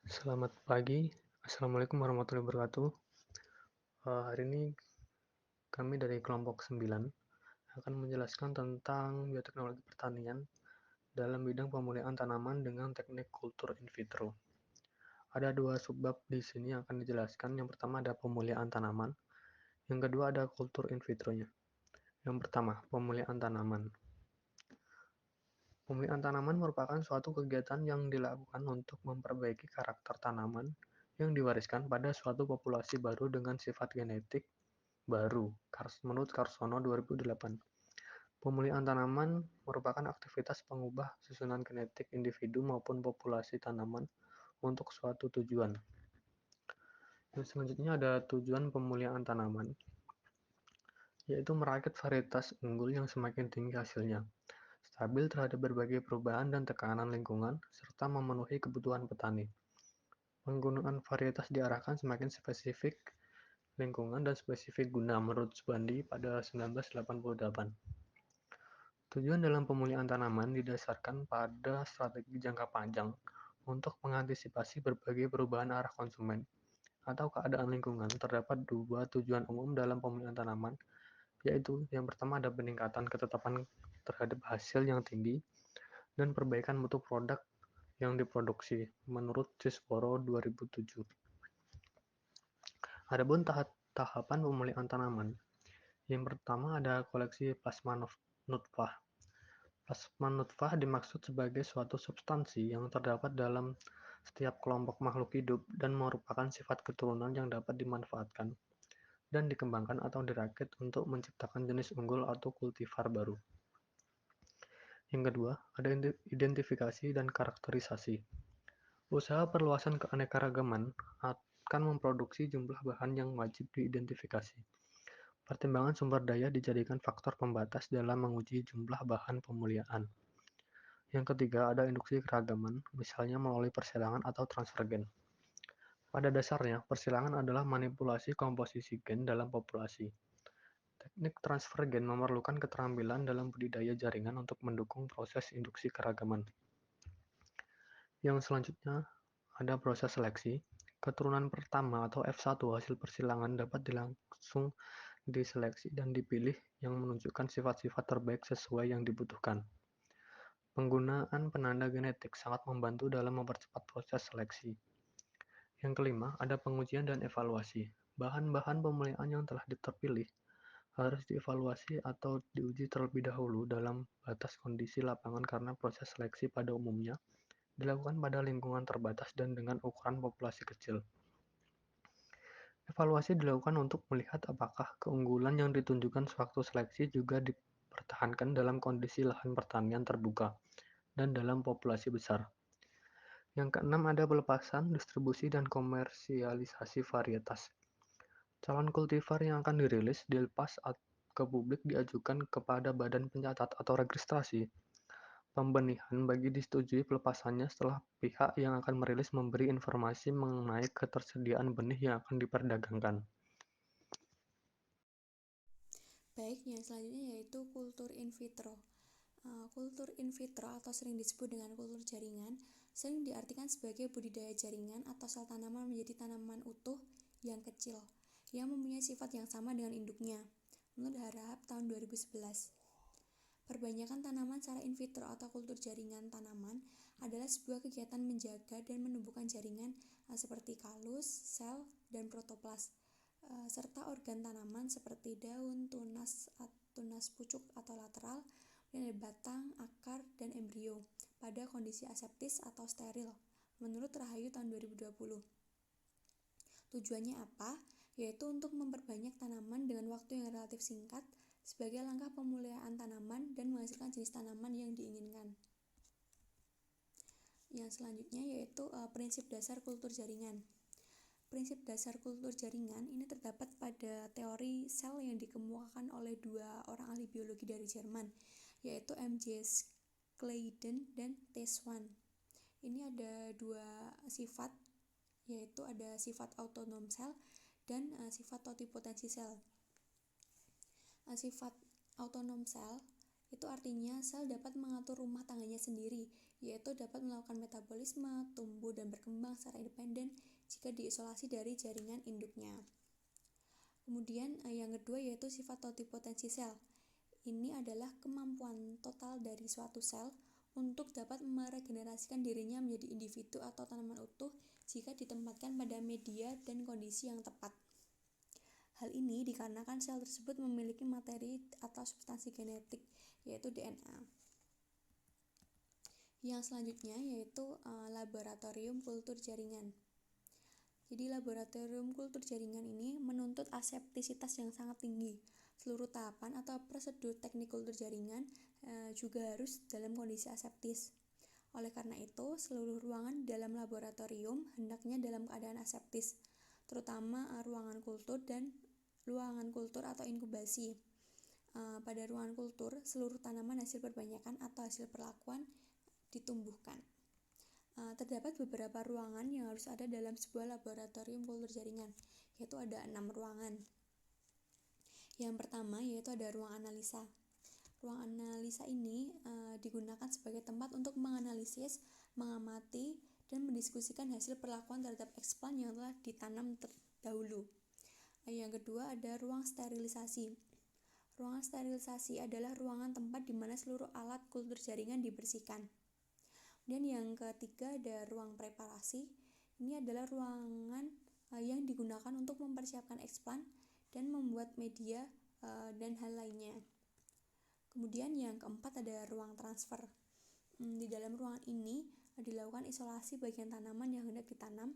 Selamat pagi, Assalamualaikum warahmatullahi wabarakatuh. Hari ini kami dari kelompok 9 akan menjelaskan tentang bioteknologi pertanian dalam bidang pemulihan tanaman dengan teknik kultur in vitro. Ada dua subbab di sini yang akan dijelaskan. Yang pertama ada pemulihan tanaman, yang kedua ada kultur in vitro-nya. Yang pertama, pemulihan tanaman. Pemulihan tanaman merupakan suatu kegiatan yang dilakukan untuk memperbaiki karakter tanaman yang diwariskan pada suatu populasi baru dengan sifat genetik baru, menurut Carsono 2008. Pemulihan tanaman merupakan aktivitas pengubah susunan genetik individu maupun populasi tanaman untuk suatu tujuan. Yang selanjutnya ada tujuan pemulihan tanaman, yaitu merakit varietas unggul yang semakin tinggi hasilnya, stabil terhadap berbagai perubahan dan tekanan lingkungan, serta memenuhi kebutuhan petani. Penggunaan varietas diarahkan semakin spesifik lingkungan dan spesifik guna menurut Subandi pada 1988. Tujuan dalam pemulihan tanaman didasarkan pada strategi jangka panjang untuk mengantisipasi berbagai perubahan arah konsumen atau keadaan lingkungan. Terdapat dua tujuan umum dalam pemulihan tanaman, yaitu yang pertama ada peningkatan ketetapan terhadap hasil yang tinggi dan perbaikan mutu produk yang diproduksi menurut Cisboro 2007. Adapun tahapan pemulihan tanaman, yang pertama ada koleksi plasma nutfah. Plasma nutfah dimaksud sebagai suatu substansi yang terdapat dalam setiap kelompok makhluk hidup dan merupakan sifat keturunan yang dapat dimanfaatkan dan dikembangkan atau dirakit untuk menciptakan jenis unggul atau kultivar baru. Yang kedua, ada identifikasi dan karakterisasi. Usaha perluasan keanekaragaman akan memproduksi jumlah bahan yang wajib diidentifikasi. Pertimbangan sumber daya dijadikan faktor pembatas dalam menguji jumlah bahan pemulihan. Yang ketiga, ada induksi keragaman, misalnya melalui persilangan atau transfer gen. Pada dasarnya, persilangan adalah manipulasi komposisi gen dalam populasi. Teknik transfer gen memerlukan keterampilan dalam budidaya jaringan untuk mendukung proses induksi keragaman. Yang selanjutnya, ada proses seleksi. Keturunan pertama atau F1 hasil persilangan dapat langsung diseleksi dan dipilih yang menunjukkan sifat-sifat terbaik sesuai yang dibutuhkan. Penggunaan penanda genetik sangat membantu dalam mempercepat proses seleksi. Yang kelima, ada pengujian dan evaluasi. Bahan-bahan pemulihan yang telah terpilih harus dievaluasi atau diuji terlebih dahulu dalam batas kondisi lapangan karena proses seleksi pada umumnya dilakukan pada lingkungan terbatas dan dengan ukuran populasi kecil. Evaluasi dilakukan untuk melihat apakah keunggulan yang ditunjukkan sewaktu seleksi juga dipertahankan dalam kondisi lahan pertanian terbuka dan dalam populasi besar. Yang keenam ada pelepasan, distribusi, dan komersialisasi varietas. Calon kultivar yang akan dirilis, dilepas ke publik diajukan kepada badan pencatat atau registrasi pembenihan bagi disetujui pelepasannya setelah pihak yang akan merilis memberi informasi mengenai ketersediaan benih yang akan diperdagangkan. Baik, yang selanjutnya yaitu kultur in vitro. Kultur in vitro atau sering disebut dengan kultur jaringan sering diartikan sebagai budidaya jaringan atau sel tanaman menjadi tanaman utuh yang kecil yang mempunyai sifat yang sama dengan induknya. Menurut Harahap tahun 2011. Perbanyakan tanaman secara in vitro atau kultur jaringan tanaman adalah sebuah kegiatan menjaga dan menumbuhkan jaringan seperti kalus, sel, dan protoplas, serta organ tanaman seperti daun, tunas pucuk atau lateral, dan batang, akar, dan embrio pada kondisi aseptis atau steril, menurut Rahayu tahun 2020. Tujuannya apa? Yaitu untuk memperbanyak tanaman dengan waktu yang relatif singkat sebagai langkah pemulihan tanaman dan menghasilkan jenis tanaman yang diinginkan. Yang selanjutnya yaitu prinsip dasar kultur jaringan. Prinsip dasar kultur jaringan ini terdapat pada teori sel yang dikemukakan oleh dua orang ahli biologi dari Jerman, yaitu M.J. Schleiden dan T. Swan. Ini ada dua sifat, yaitu ada sifat autonom sel dan sifat totipotensi sel. Sifat autonom sel Itu artinya sel dapat mengatur rumah tangganya sendiri, yaitu dapat melakukan metabolisme, tumbuh dan berkembang secara independen jika diisolasi dari jaringan induknya. Kemudian yang kedua yaitu sifat totipotensi sel. Ini adalah kemampuan total dari suatu sel untuk dapat meregenerasikan dirinya menjadi individu atau tanaman utuh jika ditempatkan pada media dan kondisi yang tepat. Hal ini dikarenakan sel tersebut memiliki materi atau substansi genetik, yaitu DNA. Yang selanjutnya yaitu laboratorium kultur jaringan. Jadi laboratorium kultur jaringan ini menuntut aseptisitas yang sangat tinggi. Seluruh tahapan atau prosedur teknik kultur jaringan juga harus dalam kondisi aseptis. Oleh karena itu, seluruh ruangan dalam laboratorium hendaknya dalam keadaan aseptis, terutama ruangan kultur dan ruangan kultur atau inkubasi. Pada ruangan kultur, seluruh tanaman hasil perbanyakan atau hasil perlakuan ditumbuhkan. Terdapat beberapa ruangan yang harus ada dalam sebuah laboratorium kultur jaringan, yaitu ada 6 ruangan. Yang pertama yaitu ada ruang analisa. Ruang analisa ini digunakan sebagai tempat untuk menganalisis, mengamati, dan mendiskusikan hasil perlakuan terhadap eksplan yang telah ditanam terdahulu. Yang kedua ada ruang sterilisasi. Ruangan sterilisasi adalah ruangan tempat di mana seluruh alat kultur jaringan dibersihkan. Dan yang ketiga ada ruang preparasi. Ini adalah ruangan yang digunakan untuk mempersiapkan eksplan dan membuat media dan hal lainnya. Kemudian yang keempat ada ruang transfer. Di dalam ruangan ini dilakukan isolasi bagian tanaman yang hendak ditanam,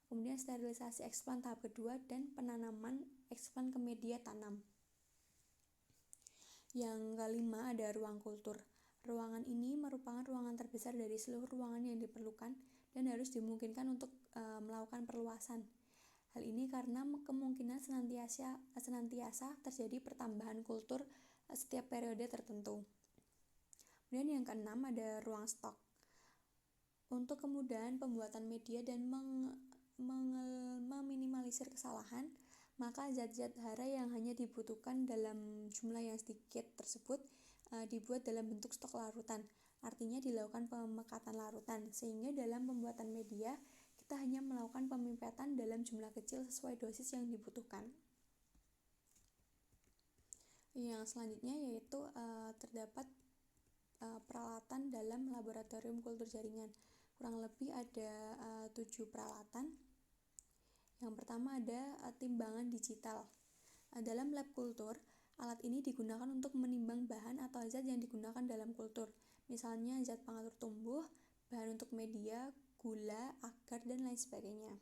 kemudian sterilisasi eksplan tahap kedua dan penanaman eksplan ke media tanam. Yang kelima ada ruang kultur. Ruangan ini merupakan ruangan terbesar dari seluruh ruangan yang diperlukan dan harus dimungkinkan untuk melakukan perluasan. Hal ini karena kemungkinan senantiasa terjadi pertambahan kultur setiap periode tertentu. Kemudian yang keenam ada ruang stok. Untuk kemudahan pembuatan media dan meminimalisir kesalahan, maka zat-zat hara yang hanya dibutuhkan dalam jumlah yang sedikit tersebut dibuat dalam bentuk stok larutan. Artinya dilakukan pemekatan larutan, sehingga dalam pembuatan media kita hanya melakukan pemipetan dalam jumlah kecil sesuai dosis yang dibutuhkan. Yang selanjutnya yaitu terdapat peralatan dalam laboratorium kultur jaringan. Kurang lebih ada 7 peralatan. Yang pertama ada timbangan digital. Dalam lab kultur, alat ini digunakan untuk menimbang bahan atau zat yang digunakan dalam kultur, misalnya zat pengatur tumbuh, bahan untuk media, gula, agar, dan lain sebagainya.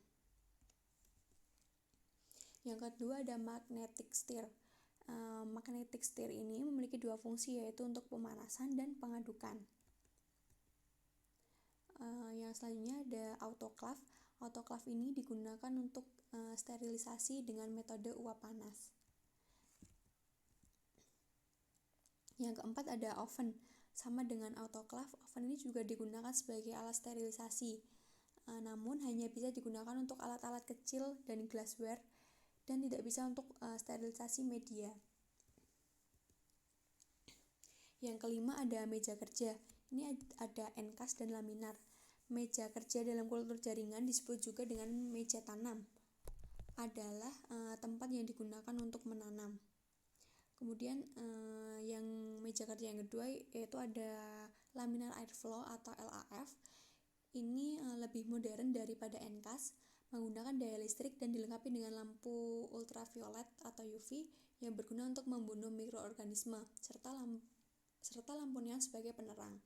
Yang kedua ada magnetic stir. Magnetic stir ini memiliki dua fungsi, yaitu untuk pemanasan dan pengadukan. Yang selanjutnya ada autoclave. Autoclave ini digunakan untuk sterilisasi dengan metode uap panas. Yang keempat ada oven. Sama dengan autoclave, oven ini juga digunakan sebagai alat sterilisasi. Namun hanya bisa digunakan untuk alat-alat kecil dan glassware dan tidak bisa untuk sterilisasi media. Yang kelima ada meja kerja. Ini ada enkas dan laminar. Meja kerja dalam kultur jaringan disebut juga dengan meja tanam. Adalah tempat yang digunakan untuk menanam. Kemudian yang meja kerja yang kedua yaitu ada laminar airflow atau LAF. Ini lebih modern daripada enkas, menggunakan daya listrik dan dilengkapi dengan lampu ultraviolet atau UV yang berguna untuk membunuh mikroorganisme serta lampu neon sebagai penerang.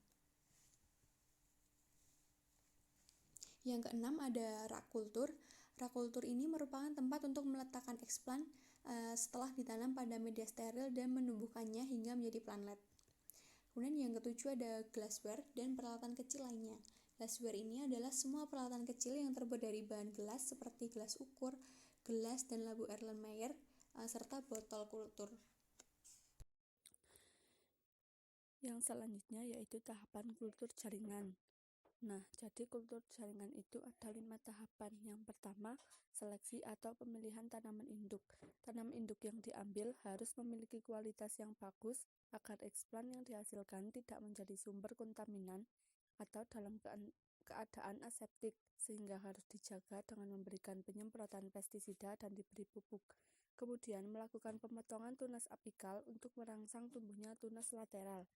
Yang keenam ada rak kultur. Rak kultur ini merupakan tempat untuk meletakkan eksplan setelah ditanam pada media steril dan menumbuhkannya hingga menjadi plantlet. Kemudian yang ketujuh ada glassware dan peralatan kecil lainnya. Glassware ini adalah semua peralatan kecil yang terbuat dari bahan gelas seperti gelas ukur, gelas dan labu Erlenmeyer, serta botol kultur. Yang selanjutnya yaitu tahapan kultur jaringan. Nah, jadi kultur jaringan itu ada 5 tahapan. Yang pertama, seleksi atau pemilihan tanaman induk. Tanaman induk yang diambil harus memiliki kualitas yang bagus agar eksplan yang dihasilkan tidak menjadi sumber kontaminan atau dalam keadaan aseptik, sehingga harus dijaga dengan memberikan penyemprotan pestisida dan diberi pupuk. Kemudian melakukan pemotongan tunas apikal untuk merangsang tumbuhnya tunas lateral.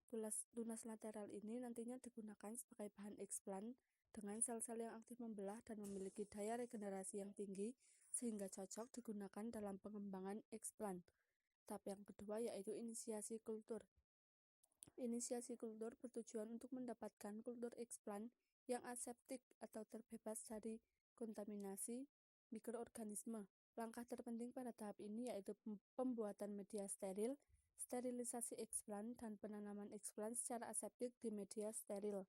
Tunas lateral ini nantinya digunakan sebagai bahan eksplan dengan sel-sel yang aktif membelah dan memiliki daya regenerasi yang tinggi sehingga cocok digunakan dalam pengembangan eksplan. Tahap yang kedua yaitu inisiasi kultur. Inisiasi kultur bertujuan untuk mendapatkan kultur eksplan yang aseptik atau terbebas dari kontaminasi mikroorganisme. Langkah terpenting pada tahap ini yaitu pembuatan media steril, sterilisasi eksplan, dan penanaman eksplan secara aseptik di media steril.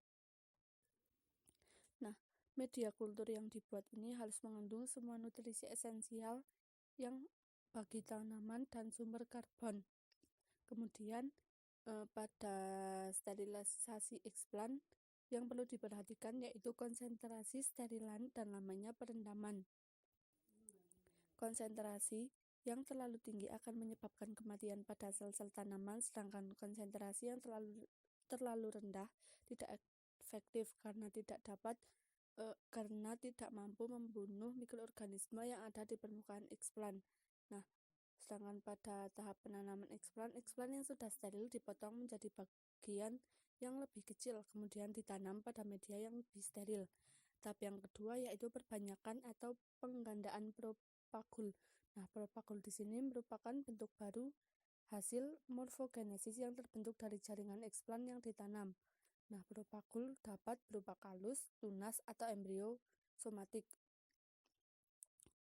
Nah, media kultur yang dibuat ini harus mengandung semua nutrisi esensial yang bagi tanaman dan sumber karbon. Kemudian pada sterilisasi eksplan yang perlu diperhatikan yaitu konsentrasi sterilan dan lamanya perendaman. Konsentrasi yang terlalu tinggi akan menyebabkan kematian pada sel-sel tanaman, sedangkan konsentrasi yang terlalu rendah tidak efektif karena tidak mampu membunuh mikroorganisme yang ada di permukaan eksplan. Nah, sedangkan pada tahap penanaman eksplan yang sudah steril dipotong menjadi bagian yang lebih kecil, kemudian ditanam pada media yang lebih steril. Tahap yang kedua yaitu perbanyakan atau penggandaan propagul. Nah, propagul di sini merupakan bentuk baru hasil morfogenesis yang terbentuk dari jaringan eksplan yang ditanam. Nah, propagul dapat berupa kalus, tunas, atau embrio somatik.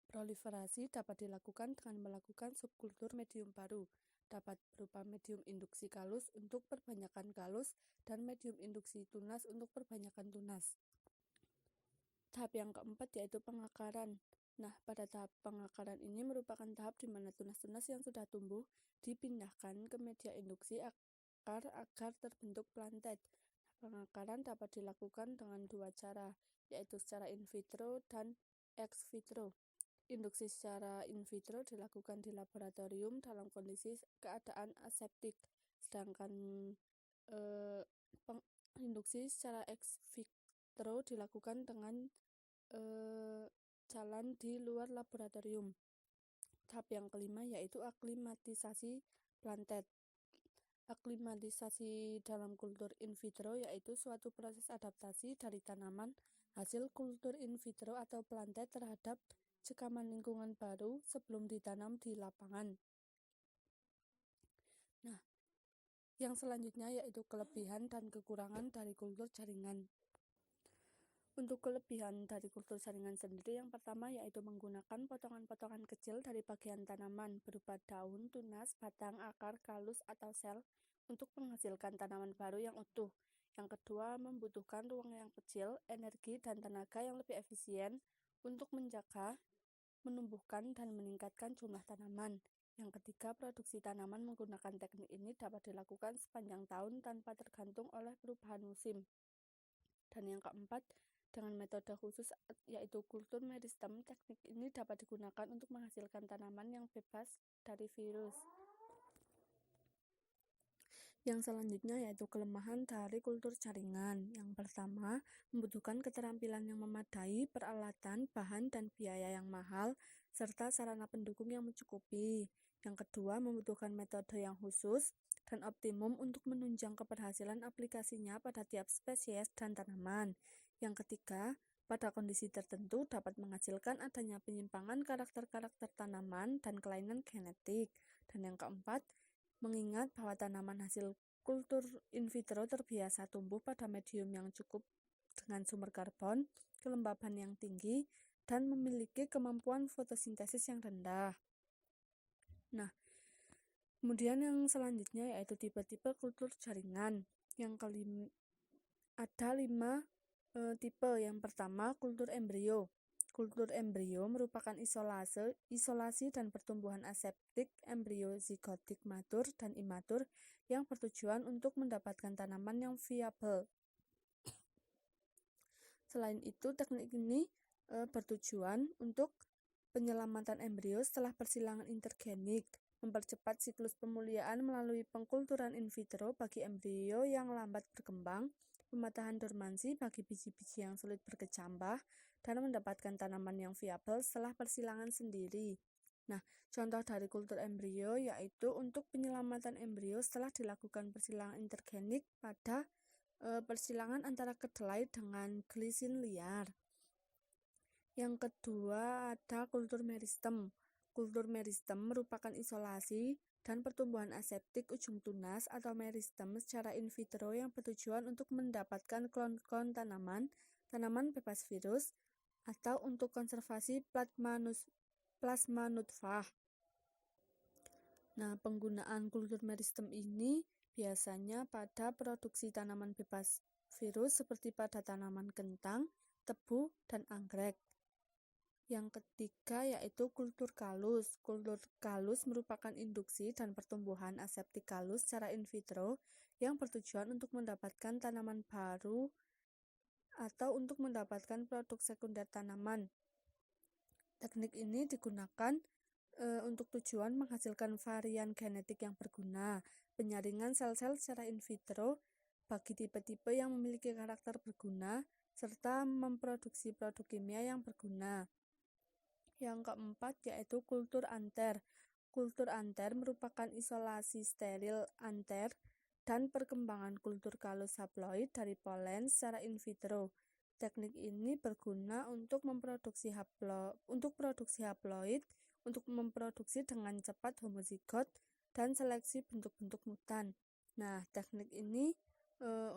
Proliferasi dapat dilakukan dengan melakukan subkultur medium baru. Dapat berupa medium induksi kalus untuk perbanyakan kalus dan medium induksi tunas untuk perbanyakan tunas. Tahap yang keempat yaitu pengakaran. Nah, pada tahap pengakaran ini merupakan tahap di mana tunas-tunas yang sudah tumbuh dipindahkan ke media induksi akar agar terbentuk plantet. Pengakaran dapat dilakukan dengan 2 cara, yaitu secara in vitro dan ex vitro. Induksi secara in vitro dilakukan di laboratorium dalam kondisi keadaan aseptik, sedangkan induksi secara ex vitro dilakukan dengan jalan di luar laboratorium. Tahap yang kelima yaitu aklimatisasi plantet. Aklimatisasi dalam kultur in vitro yaitu suatu proses adaptasi dari tanaman hasil kultur in vitro atau plantet terhadap cekaman lingkungan baru sebelum ditanam di lapangan. Nah, yang selanjutnya yaitu kelebihan dan kekurangan dari kultur jaringan. Untuk kelebihan dari kultur jaringan sendiri, yang pertama yaitu menggunakan potongan-potongan kecil dari bagian tanaman berupa daun, tunas, batang, akar, kalus, atau sel untuk menghasilkan tanaman baru yang utuh. Yang kedua, membutuhkan ruang yang kecil, energi, dan tenaga yang lebih efisien untuk menjaga, menumbuhkan, dan meningkatkan jumlah tanaman. Yang ketiga, produksi tanaman menggunakan teknik ini dapat dilakukan sepanjang tahun tanpa tergantung oleh perubahan musim. Dan yang keempat, dengan metode khusus yaitu kultur meristem, teknik ini dapat digunakan untuk menghasilkan tanaman yang bebas dari virus. Yang selanjutnya yaitu kelemahan dari kultur jaringan. Yang pertama, membutuhkan keterampilan yang memadai, peralatan, bahan, dan biaya yang mahal, serta sarana pendukung yang mencukupi. Yang kedua, membutuhkan metode yang khusus dan optimum untuk menunjang keberhasilan aplikasinya pada tiap spesies dan tanaman. Yang ketiga, pada kondisi tertentu dapat menghasilkan adanya penyimpangan karakter-karakter tanaman dan kelainan genetik. Dan yang keempat, mengingat bahwa tanaman hasil kultur in vitro terbiasa tumbuh pada medium yang cukup dengan sumber karbon, kelembaban yang tinggi, dan memiliki kemampuan fotosintesis yang rendah. Nah, kemudian yang selanjutnya yaitu tipe-tipe kultur jaringan. Yang kelima, ada 5 tipe. Yang pertama, kultur embrio. Kultur embrio merupakan isolasi dan pertumbuhan aseptik embrio zigotik matur dan imatur yang bertujuan untuk mendapatkan tanaman yang viabel. Selain itu, teknik ini bertujuan untuk penyelamatan embrio setelah persilangan intergenik, mempercepat siklus pemulihan melalui pengkulturan in vitro bagi embrio yang lambat berkembang, pematahan dormansi bagi biji-biji yang sulit berkecambah, dan mendapatkan tanaman yang viabel setelah persilangan sendiri. Nah, contoh dari kultur embrio yaitu untuk penyelamatan embrio setelah dilakukan persilangan intergenik pada persilangan antara kedelai dengan glisin liar. Yang kedua ada kultur meristem. Kultur meristem merupakan isolasi dan pertumbuhan aseptik ujung tunas atau meristem secara in vitro yang bertujuan untuk mendapatkan klon-klon tanaman bebas virus, atau untuk konservasi plasma nutfah. Nah, penggunaan kultur meristem ini biasanya pada produksi tanaman bebas virus seperti pada tanaman kentang, tebu, dan anggrek. Yang ketiga yaitu kultur kalus. Kultur kalus merupakan induksi dan pertumbuhan aseptik kalus secara in vitro yang bertujuan untuk mendapatkan tanaman baru atau untuk mendapatkan produk sekunder tanaman. Teknik ini digunakan untuk tujuan menghasilkan varian genetik yang berguna, penyaringan sel-sel secara in vitro bagi tipe-tipe yang memiliki karakter berguna, serta memproduksi produk kimia yang berguna. Yang keempat yaitu kultur anter. Kultur anter merupakan isolasi steril anter dan perkembangan kultur kalus haploid dari polen secara in vitro. Teknik ini berguna untuk produksi haploid, untuk memproduksi dengan cepat homozigot dan seleksi bentuk-bentuk mutan. Nah, teknik ini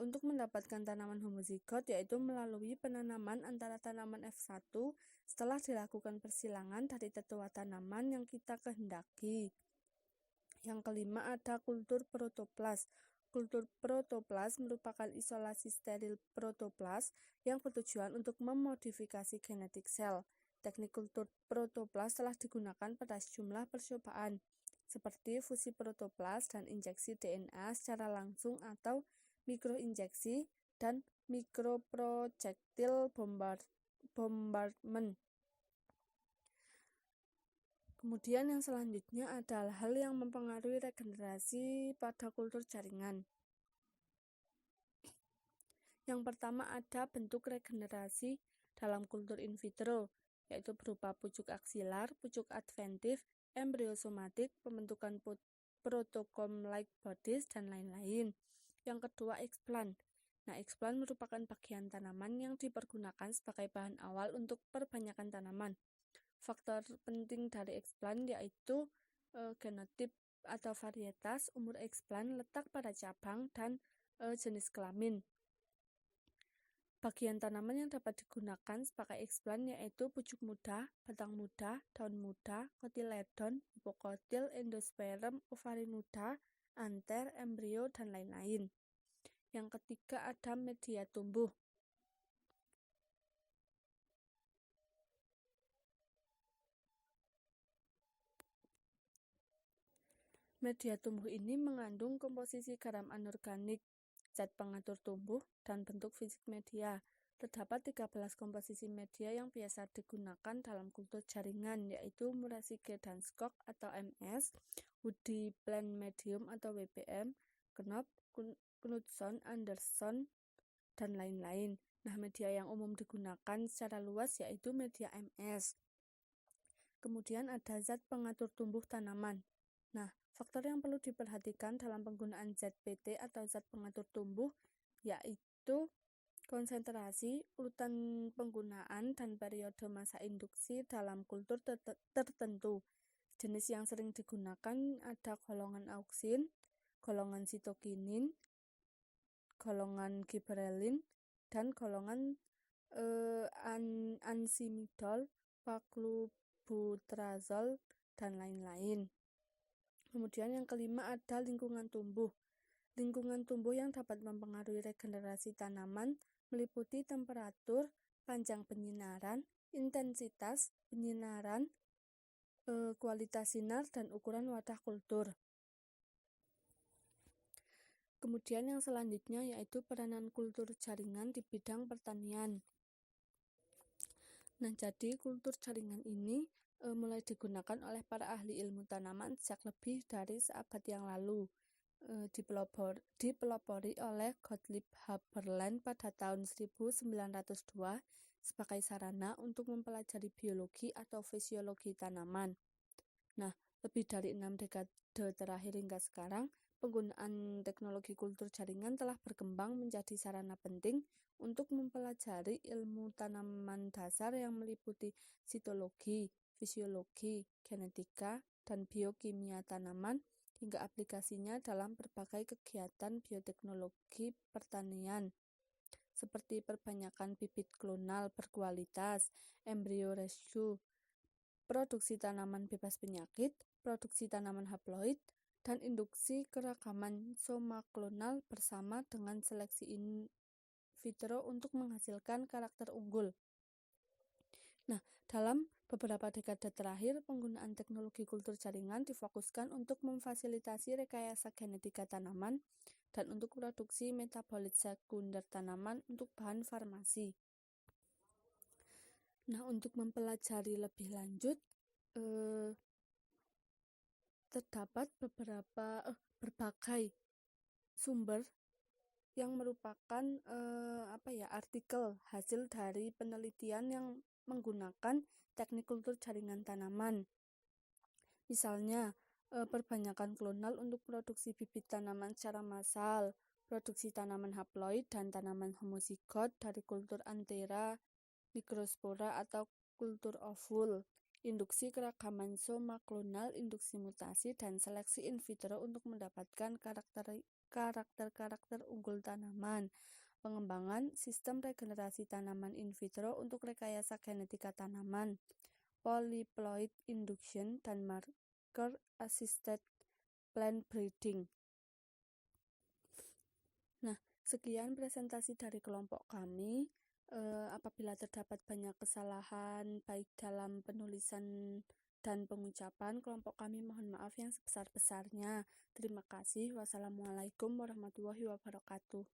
untuk mendapatkan tanaman homozigot yaitu melalui penanaman antara tanaman F1 setelah dilakukan persilangan dari tetua tanaman yang kita kehendaki. Yang kelima ada kultur protoplas. Kultur protoplas merupakan isolasi steril protoplas yang bertujuan untuk memodifikasi genetik sel. Teknik kultur protoplas telah digunakan pada sejumlah percobaan, seperti fusi protoplas dan injeksi DNA secara langsung atau mikroinjeksi dan mikroprojektil bombardment. Kemudian yang selanjutnya adalah hal yang mempengaruhi regenerasi pada kultur jaringan. Yang pertama ada bentuk regenerasi dalam kultur in vitro, yaitu berupa pucuk aksilar, pucuk adventif, embrio somatik, pembentukan protocombs-like bodies, dan lain-lain. Yang kedua, explant. Nah, explant merupakan bagian tanaman yang dipergunakan sebagai bahan awal untuk perbanyakan tanaman. Faktor penting dari explant yaitu genotip atau varietas, umur explant, letak pada cabang, dan jenis kelamin. Bagian tanaman yang dapat digunakan sebagai explant yaitu pucuk muda, batang muda, daun muda, kotiledon, hipokotil, endosperm, ovari muda, anter, embrio, dan lain-lain. Yang ketiga ada media tumbuh. Media tumbuh ini mengandung komposisi garam anorganik, zat pengatur tumbuh, dan bentuk fisik media. Terdapat 13 komposisi media yang biasa digunakan dalam kultur jaringan, yaitu Murasaki dan Skog atau MS, Woody Plant Medium atau WPM, Knopf, Knudson, Anderson, dan lain-lain. Nah, media yang umum digunakan secara luas yaitu media MS. Kemudian ada zat pengatur tumbuh tanaman. Nah, faktor yang perlu diperhatikan dalam penggunaan ZPT atau zat pengatur tumbuh yaitu konsentrasi, urutan penggunaan, dan periode masa induksi dalam kultur tertentu. Jenis yang sering digunakan ada golongan auksin, golongan sitokinin, golongan giberelin, dan golongan ansimidol, paklubutrazol, dan lain-lain. Kemudian yang kelima ada lingkungan tumbuh. Lingkungan tumbuh yang dapat mempengaruhi regenerasi tanaman meliputi temperatur, panjang penyinaran, intensitas penyinaran, kualitas sinar, dan ukuran wadah kultur. Kemudian yang selanjutnya yaitu peranan kultur jaringan di bidang pertanian. Nah, jadi kultur jaringan ini mulai digunakan oleh para ahli ilmu tanaman sejak lebih dari seabad yang lalu. Dipelopori oleh Gottlieb Haberland pada tahun 1902 sebagai sarana untuk mempelajari biologi atau fisiologi tanaman. Nah, lebih dari 6 dekade terakhir hingga sekarang, penggunaan teknologi kultur jaringan telah berkembang menjadi sarana penting untuk mempelajari ilmu tanaman dasar yang meliputi sitologi, fisiologi, genetika, dan biokimia tanaman, hingga aplikasinya dalam berbagai kegiatan bioteknologi pertanian, seperti perbanyakan bibit klonal berkualitas, embrio rescue, produksi tanaman bebas penyakit, produksi tanaman haploid, dan induksi keragaman soma klonal bersama dengan seleksi in vitro untuk menghasilkan karakter unggul. Nah, dalam beberapa dekade terakhir, penggunaan teknologi kultur jaringan difokuskan untuk memfasilitasi rekayasa genetika tanaman dan untuk produksi metabolit sekunder tanaman untuk bahan farmasi. Nah, untuk mempelajari lebih lanjut, terdapat berbagai sumber yang merupakan artikel hasil dari penelitian yang menggunakan teknik kultur jaringan tanaman. Misalnya, perbanyakan klonal untuk produksi bibit tanaman secara massal, produksi tanaman haploid dan tanaman homozigot dari kultur Anthera microspora atau kultur ovul, induksi keragaman soma klonal, induksi mutasi, dan seleksi in vitro untuk mendapatkan karakter unggul tanaman, pengembangan sistem regenerasi tanaman in vitro untuk rekayasa genetika tanaman, polyploid induction, dan marker assisted plant breeding. Nah, sekian presentasi dari kelompok kami. Apabila terdapat banyak kesalahan baik dalam penulisan dan pengucapan, kelompok kami mohon maaf yang sebesar-besarnya. Terima kasih. Wassalamualaikum warahmatullahi wabarakatuh.